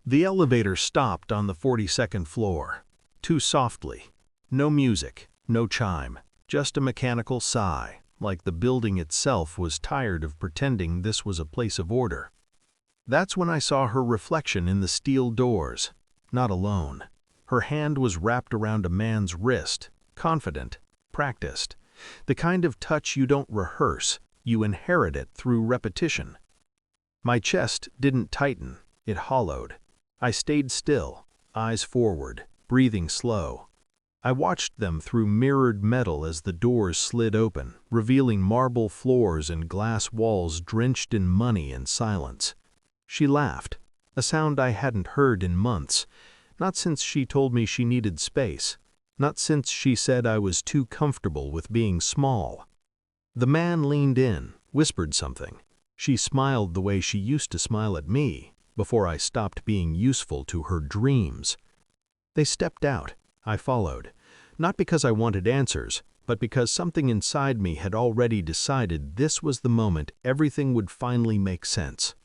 The elevator stopped on the 42nd floor. Too softly. No music, no chime, just a mechanical sigh, like the building itself was tired of pretending this was a place of order. That's when I saw her reflection in the steel doors. Not alone. Her hand was wrapped around a man's wrist, confident, practiced. The kind of touch you don't rehearse, you inherit it through repetition. My chest didn't tighten, it hollowed. I stayed still, eyes forward, breathing slow. I watched them through mirrored metal as the doors slid open, revealing marble floors and glass walls drenched in money and silence. She laughed, a sound I hadn't heard in months, not since she told me she needed space, not since she said I was too comfortable with being small. The man leaned in, whispered something. She smiled the way she used to smile at me, before I stopped being useful to her dreams. They stepped out. I followed, not because I wanted answers, but because something inside me had already decided this was the moment everything would finally make sense.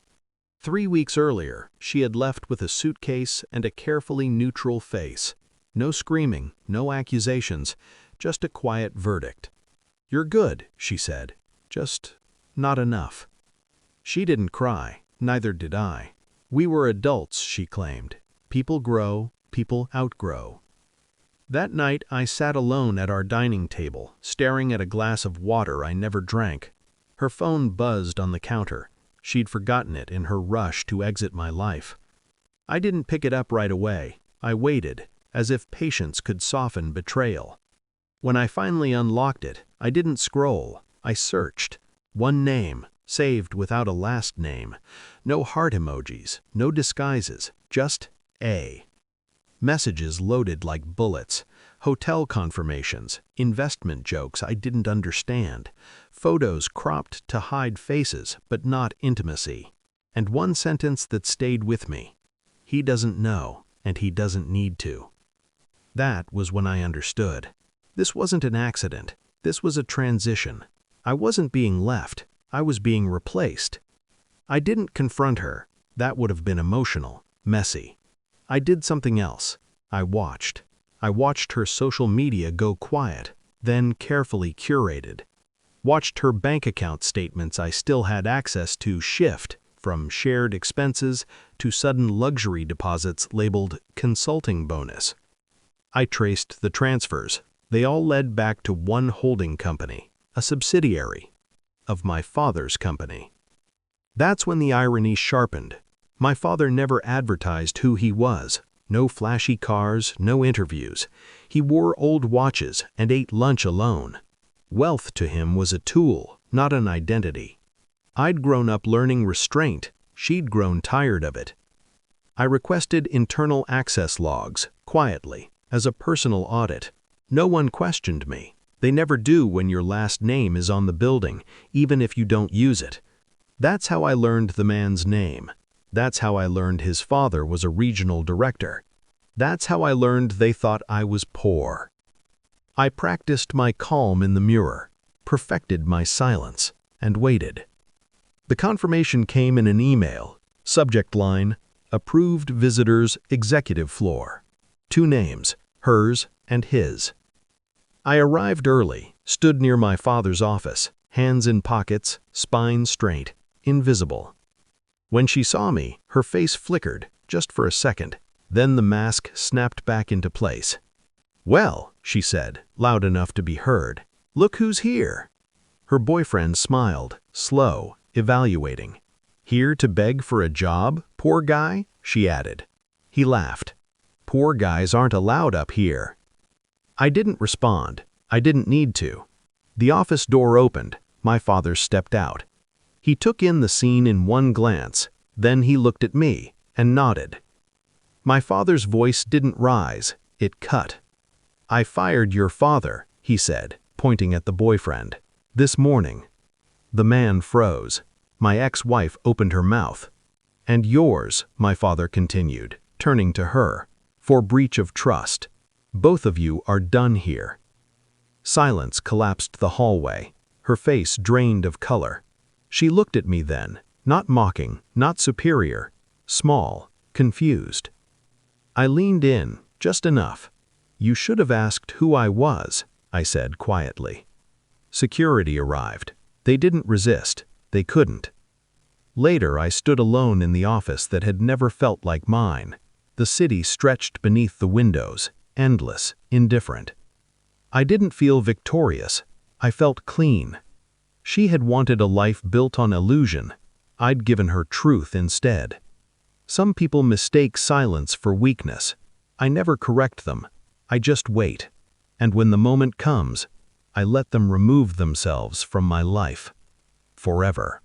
3 weeks earlier, she had left with a suitcase and a carefully neutral face. No screaming, no accusations, just a quiet verdict. "You're good," she said, "just not enough." She didn't cry, neither did I. We were adults, she claimed. People grow, people outgrow. That night, I sat alone at our dining table, staring at a glass of water I never drank. Her phone buzzed on the counter. She'd forgotten it in her rush to exit my life. I didn't pick it up right away. I waited, as if patience could soften betrayal. When I finally unlocked it, I didn't scroll. I searched. One name, saved without a last name. No heart emojis, no disguises, just A. Messages loaded like bullets, hotel confirmations, investment jokes I didn't understand, photos cropped to hide faces but not intimacy, and one sentence that stayed with me. He doesn't know, and he doesn't need to. That was when I understood. This wasn't an accident. This was a transition. I wasn't being left. I was being replaced. I didn't confront her. That would have been emotional, messy. I did something else. I watched. I watched her social media go quiet, then carefully curated. Watched her bank account statements I still had access to shift from shared expenses to sudden luxury deposits labeled consulting bonus. I traced the transfers. They all led back to one holding company, a subsidiary of my father's company. That's when the irony sharpened. My father never advertised who he was. No flashy cars, no interviews. He wore old watches and ate lunch alone. Wealth to him was a tool, not an identity. I'd grown up learning restraint. She'd grown tired of it. I requested internal access logs, quietly, as a personal audit. No one questioned me. They never do when your last name is on the building, even if you don't use it. That's how I learned the man's name. That's how I learned his father was a regional director. That's how I learned they thought I was poor. I practiced my calm in the mirror, perfected my silence, and waited. The confirmation came in an email. Subject line, "Approved visitors, executive floor." 2 names, hers and his. I arrived early, stood near my father's office, hands in pockets, spine straight, invisible. When she saw me, her face flickered, just for a second. Then the mask snapped back into place. "Well," she said, loud enough to be heard, "look who's here." Her boyfriend smiled, slow, evaluating. "Here to beg for a job, poor guy?" she added. He laughed. "Poor guys aren't allowed up here." I didn't respond. I didn't need to. The office door opened. My father stepped out. He took in the scene in one glance, then he looked at me and nodded. My father's voice didn't rise, it cut. "I fired your father," he said, pointing at the boyfriend. "This morning." The man froze. My ex-wife opened her mouth. "And yours," my father continued, turning to her, "for breach of trust. Both of you are done here." Silence collapsed the hallway. Her face drained of color. She looked at me then, not mocking, not superior, small, confused. I leaned in, just enough. "You should have asked who I was," I said quietly. Security arrived. They didn't resist. They couldn't. Later, I stood alone in the office that had never felt like mine. The city stretched beneath the windows, endless, indifferent. I didn't feel victorious. I felt clean. She had wanted a life built on illusion. I'd given her truth instead. Some people mistake silence for weakness. I never correct them. I just wait. And when the moment comes, I let them remove themselves from my life. Forever.